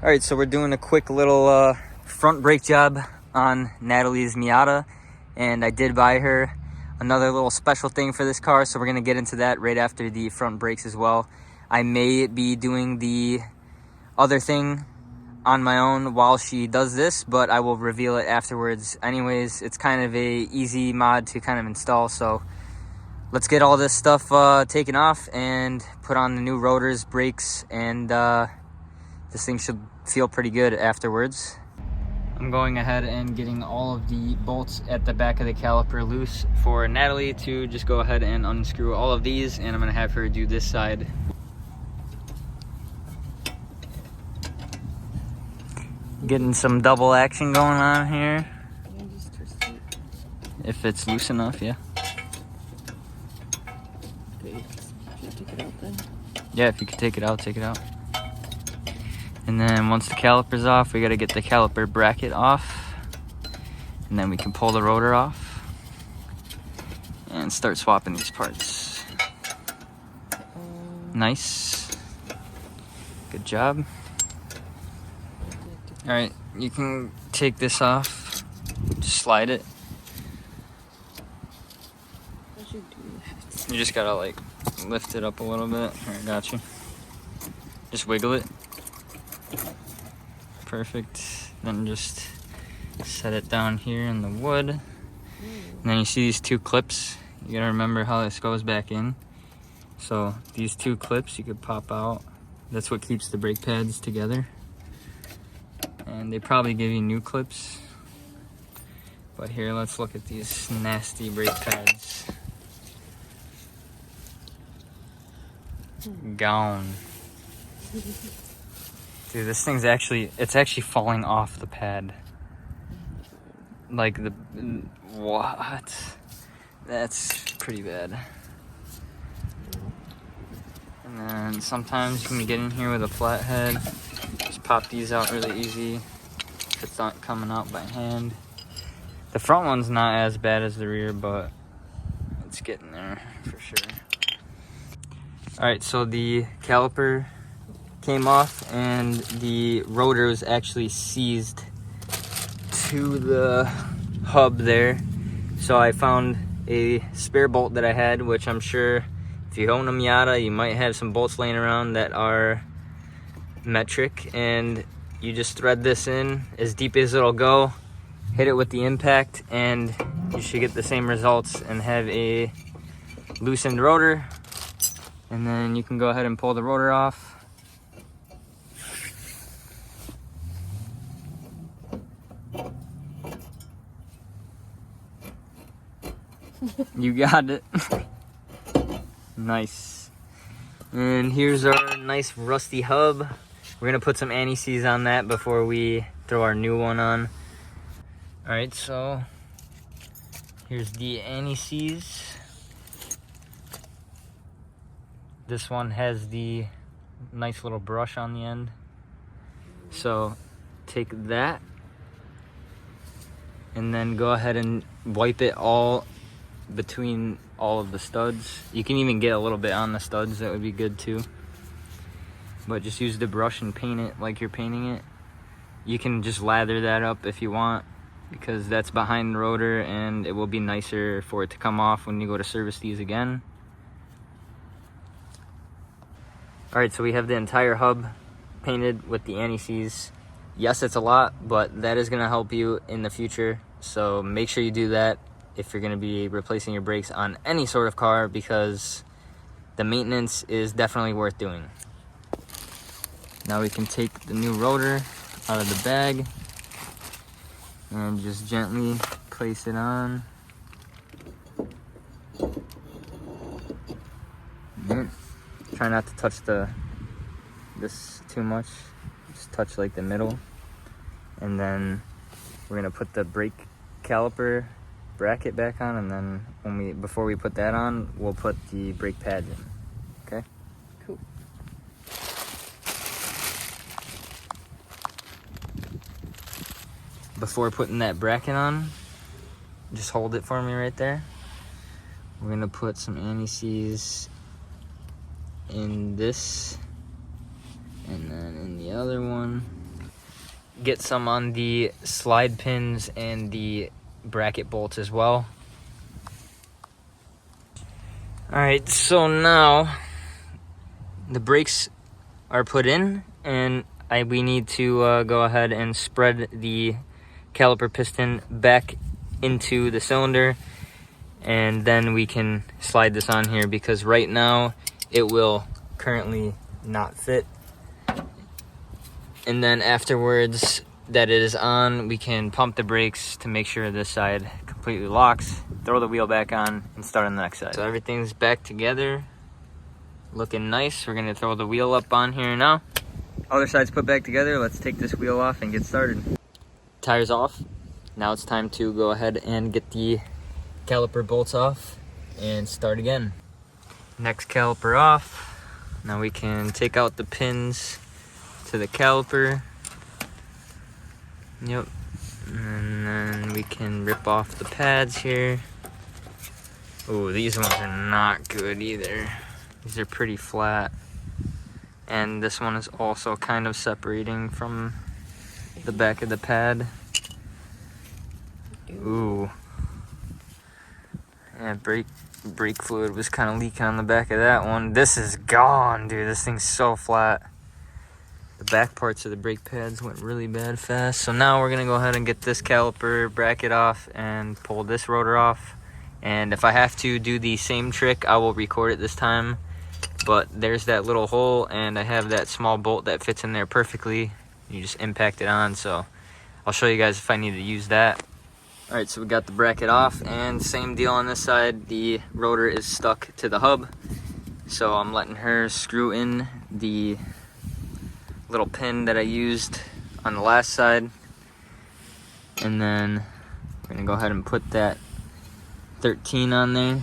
All right, so we're doing a quick little front brake job on Natalie's Miata, and I did buy her another little special thing for this car, so we're gonna get into that right after the front brakes as well. I may be doing the other thing on my own while she does this, but I will reveal it afterwards. Anyways, it's kind of a easy mod to kind of install, so let's get all this stuff taken off and put on the new rotors, brakes, and this thing should feel pretty good afterwards. I'm going ahead and getting all of the bolts at the back of the caliper loose for Natalie to just go ahead and unscrew all of these, and I'm gonna have her do this side. Getting some double action going on here. Yeah, just twist it. If it's loose enough, yeah. Okay, should I take it out then? Yeah, if you could take it out, take it out. And then once the caliper's off, we gotta get the caliper bracket off. And then we can pull the rotor off and start swapping these parts. Nice. Good job. All right, you can take this off, just slide it. I should do that. You just gotta like lift it up a little bit. All right, got you. Just wiggle it. Perfect. Then just set it down here in the wood. And then you see these two clips. You gotta remember how this goes back in. So these two clips you could pop out. That's what keeps the brake pads together. And they probably give you new clips. But here, let's look at these nasty brake pads. Gone. Dude, this thing's it's actually falling off the pad. Like what? That's pretty bad. And then sometimes you can get in here with a flathead. Just pop these out really easy if it's not coming out by hand. The front one's not as bad as the rear, but it's getting there for sure. All right, so the caliper came off and the rotor was actually seized to the hub there. So I found a spare bolt that I had, which I'm sure if you own a Miata, you might have some bolts laying around that are metric, and you just thread this in as deep as it'll go, hit it with the impact, and you should get the same results and have a loosened rotor. And then you can go ahead and pull the rotor off. You got it. Nice. And here's our nice rusty hub. We're gonna put some anti-seize on that before we throw our new one on. All right, so here's the anti-seize. This one has the nice little brush on the end. So take that and then go ahead and wipe it all between all of the studs. You can even get a little bit on the studs, that would be good too. But just use the brush and paint it like you're painting it. You can just lather that up if you want, because that's behind the rotor and it will be nicer for it to come off when you go to service these again. All right, so we have the entire hub painted with the anti-seize. Yes, it's a lot, but that is gonna help you in the future. So make sure you do that if you're gonna be replacing your brakes on any sort of car, because the maintenance is definitely worth doing. Now we can take the new rotor out of the bag and just gently place it on. Try not to touch this too much. Just touch like the middle. And then we're gonna put the brake caliper bracket back on, and then before we put that on, we'll put the brake pads in. Okay? Cool. Before putting that bracket on, just hold it for me right there. We're gonna put some anti-seize in this, and then in the other one. get some on the slide pins and the bracket bolts as well. Alright, so now the brakes are put in, and we need to go ahead and spread the caliper piston back into the cylinder, and then we can slide this on here, because right now it will currently not fit. And then afterwards that it is on, we can pump the brakes to make sure this side completely locks, throw the wheel back on, and start on the next side. So everything's back together, looking nice. We're gonna throw the wheel up on here now. Other side's put back together. Let's take this wheel off and get started. Tires off. Now it's time to go ahead and get the caliper bolts off and start again. Next caliper off. Now we can take out the pins to the caliper. Yep. And then we can rip off the pads here. Oh, these ones are not good either. These are pretty flat. And this one is also kind of separating from the back of the pad. Ooh. Yeah, brake fluid was kind of leaking on the back of that one. This is gone, dude. This thing's so flat. The back parts of the brake pads went really bad fast. So now we're gonna go ahead and get this caliper bracket off and pull this rotor off. And if I have to do the same trick, I will record it this time. But there's that little hole, and I have that small bolt that fits in there perfectly. You just impact it on, so I'll show you guys if I need to use that. All right, so we got the bracket off, and same deal on this side. The rotor is stuck to the hub, so I'm letting her screw in the little pin that I used on the last side. And then we're gonna go ahead and put that 13 on there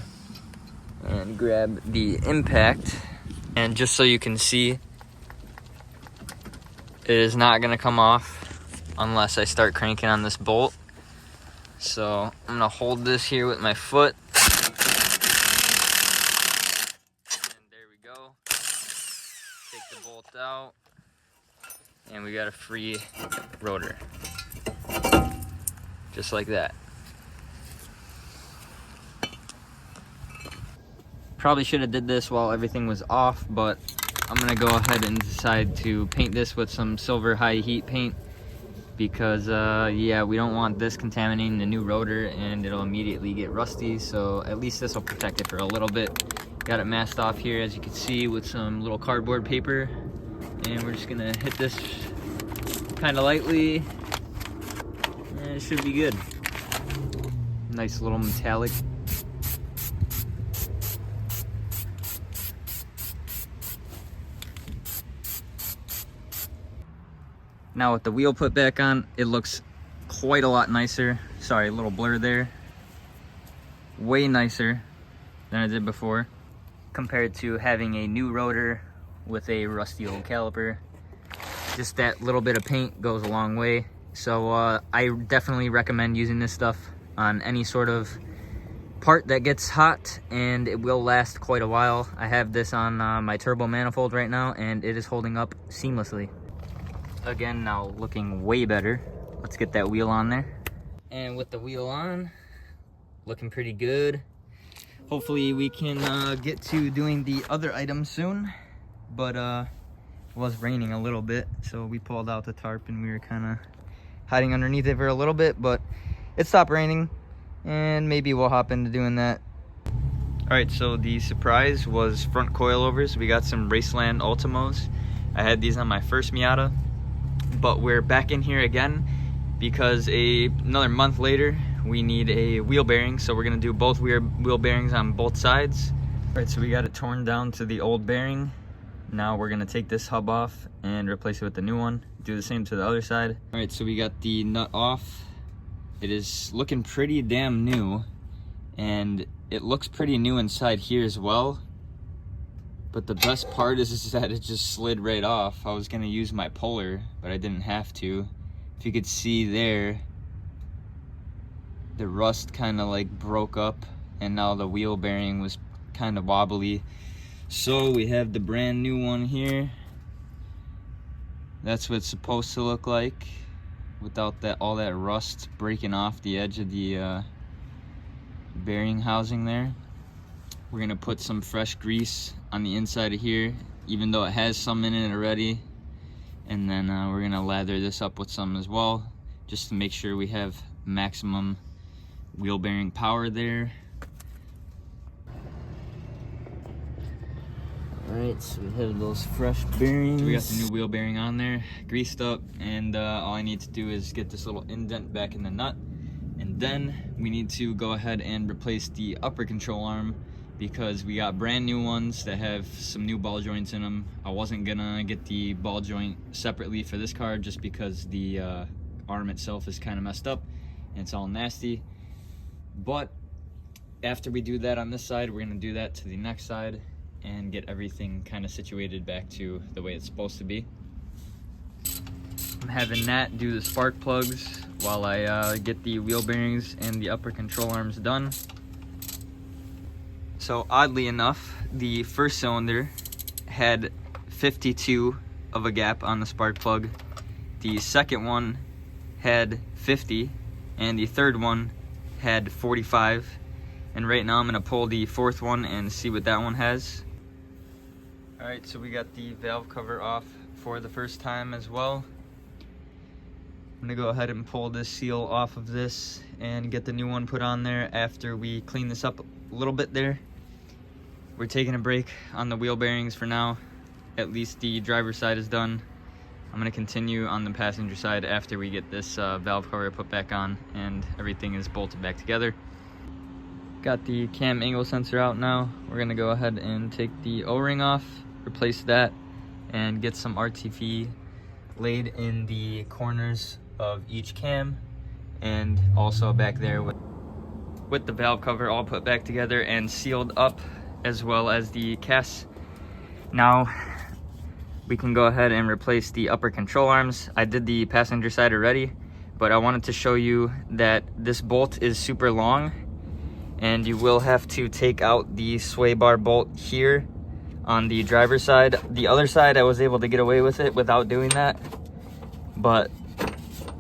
and grab the impact. And just so you can see, it is not gonna come off unless I start cranking on this bolt. So I'm gonna hold this here with my foot. And there we go. Take the bolt out. And we got a free rotor. Just like that. Probably should have did this while everything was off, but I'm gonna go ahead and decide to paint this with some silver high heat paint, because yeah, we don't want this contaminating the new rotor and it'll immediately get rusty. So at least this will protect it for a little bit. Got it masked off here, as you can see, with some little cardboard paper, and we're just gonna hit this kind of lightly, and it should be good. Nice little metallic. Now with the wheel put back on, it looks quite a lot nicer. Sorry, a little blur there. Way nicer than it did before, compared to having a new rotor with a rusty old caliper. Just that little bit of paint goes a long way. So I definitely recommend using this stuff on any sort of part that gets hot, and it will last quite a while. I have this on my turbo manifold right now, and it is holding up seamlessly. Again, now looking way better. Let's get that wheel on there. And with the wheel on, looking pretty good. Hopefully we can get to doing the other items soon, but it was raining a little bit, so we pulled out the tarp and we were kind of hiding underneath it for a little bit, but it stopped raining, and maybe we'll hop into doing that. All right, so the surprise was front coilovers. We got some Raceland Ultimos. I had these on my first Miata, but we're back in here again because another month later we need a wheel bearing, so we're gonna do both wheel bearings on both sides. All right, so we got it torn down to the old bearing. Now we're gonna take this hub off and replace it with the new one. Do the same to the other side. All right, so we got the nut off. It is looking pretty damn new, and it looks pretty new inside here as well. But the best part is that it just slid right off. I was gonna use my puller, but I didn't have to. If you could see there, the rust kind of like broke up, and now the wheel bearing was kind of wobbly. So we have the brand new one here. That's what it's supposed to look like. without that all that rust breaking off the edge of the bearing housing there. We're gonna put some fresh grease on the inside of here, even though it has some in it already. And then we're gonna lather this up with some as well, just to make sure we have maximum wheel bearing power there. Alright, so we have those fresh bearings. We got the new wheel bearing on there, greased up, and all I need to do is get this little indent back in the nut. And then we need to go ahead and replace the upper control arm, because we got brand new ones that have some new ball joints in them. I wasn't gonna get the ball joint separately for this car just because the arm itself is kind of messed up and it's all nasty. But after we do that on this side, we're gonna do that to the next side and get everything kind of situated back to the way it's supposed to be. I'm having Nat do the spark plugs while I get the wheel bearings and the upper control arms done. So oddly enough, the first cylinder had 52 of a gap on the spark plug. The second one had 50, and the third one had 45. And right now I'm gonna pull the fourth one and see what that one has. All right, so we got the valve cover off for the first time as well. I'm gonna go ahead and pull this seal off of this and get the new one put on there after we clean this up a little bit there. We're taking a break on the wheel bearings for now. At least the driver's side is done. I'm gonna continue on the passenger side after we get this valve cover put back on and everything is bolted back together. Got the cam angle sensor out now. We're gonna go ahead and take the O-ring off, replace that, and get some RTV laid in the corners of each cam, and also back there with the valve cover all put back together and sealed up, as well as the cast. Now we can go ahead and replace the upper control arms. I did the passenger side already, but I wanted to show you that this bolt is super long, and you will have to take out the sway bar bolt here on the driver's side. The other side I was able to get away with it without doing that, but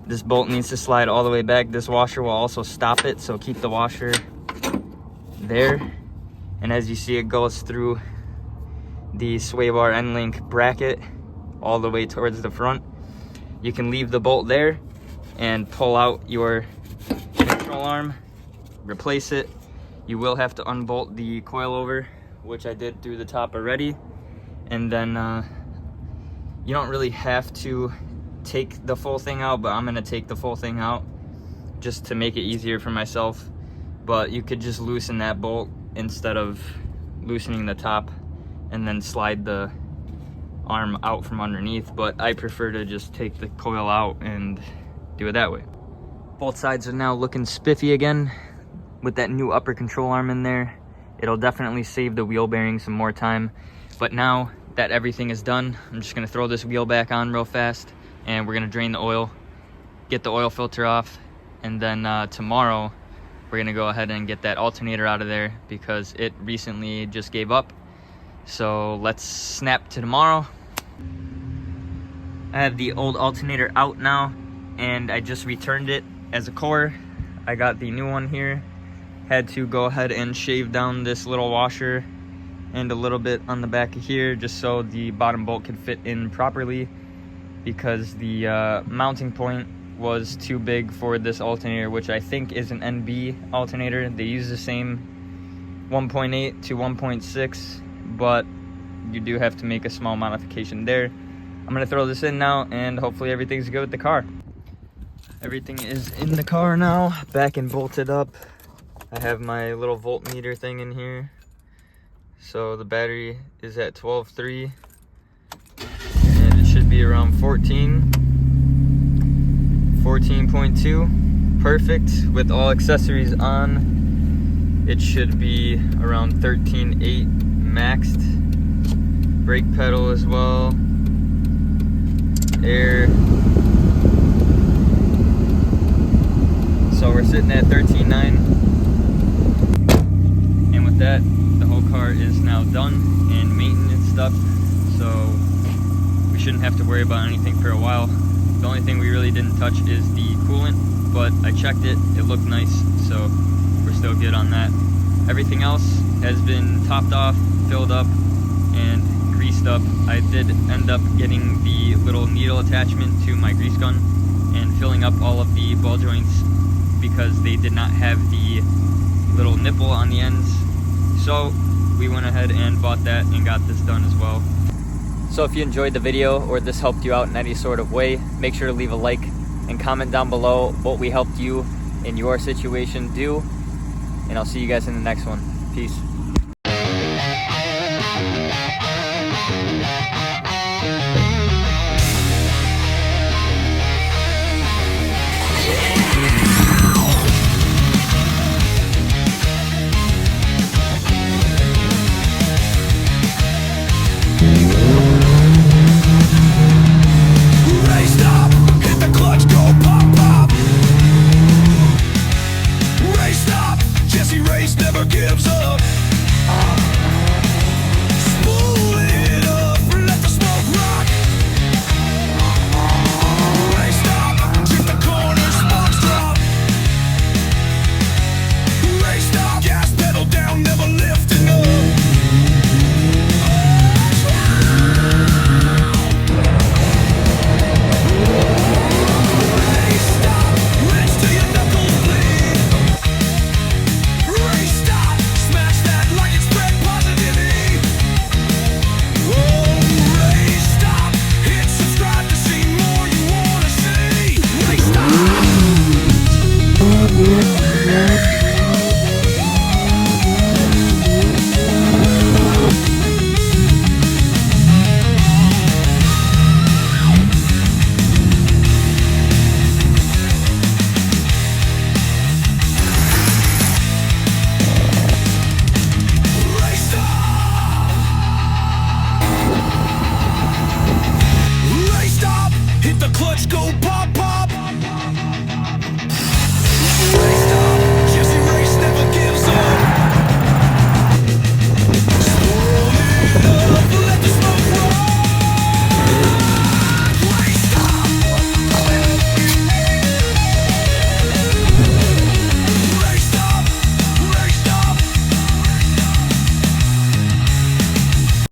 this bolt needs to slide all the way back. This washer will also stop it, so keep the washer there. And as you see, it goes through the sway bar end link bracket all the way towards the front. You can leave the bolt there and pull out your control arm, replace it. You will have to unbolt the coilover, which I did through the top already. And then you don't really have to take the full thing out, but I'm gonna take the full thing out just to make it easier for myself. But you could just loosen that bolt instead of loosening the top and then slide the arm out from underneath. But I prefer to just take the coil out and do it that way. Both sides are now looking spiffy again with that new upper control arm in there. It'll definitely save the wheel bearing some more time. But now that everything is done, I'm just gonna throw this wheel back on real fast, and we're gonna drain the oil, get the oil filter off, and then tomorrow we're gonna go ahead and get that alternator out of there because it recently just gave up. So let's snap to tomorrow. I have the old alternator out now, and I just returned it as a core. I got the new one here. Had to go ahead and shave down this little washer and a little bit on the back of here just so the bottom bolt could fit in properly, because the mounting point was too big for this alternator, which I think is an NB alternator. They use the same 1.8 to 1.6, but you do have to make a small modification there. I'm gonna throw this in now, and hopefully everything's good with the car. Everything is in the car now, back and bolted up. I have my little voltmeter thing in here. So the battery is at 12.3, and it should be around 14.2. Perfect. With all accessories on, it should be around 13.8 maxed. Brake pedal as well. Air. So we're sitting at 13.9. And with that, the whole car is now done and maintenance stuff, so we shouldn't have to worry about anything for a while. The only thing we really didn't touch is the coolant, but I checked it, it looked nice, so we're still good on that. Everything else has been topped off, filled up, and greased up. I did end up getting the little needle attachment to my grease gun and filling up all of the ball joints because they did not have the little nipple on the ends. So we went ahead and bought that and got this done as well. So if you enjoyed the video or this helped you out in any sort of way, make sure to leave a like and comment down below what we helped you in your situation do. And I'll see you guys in the next one. Peace.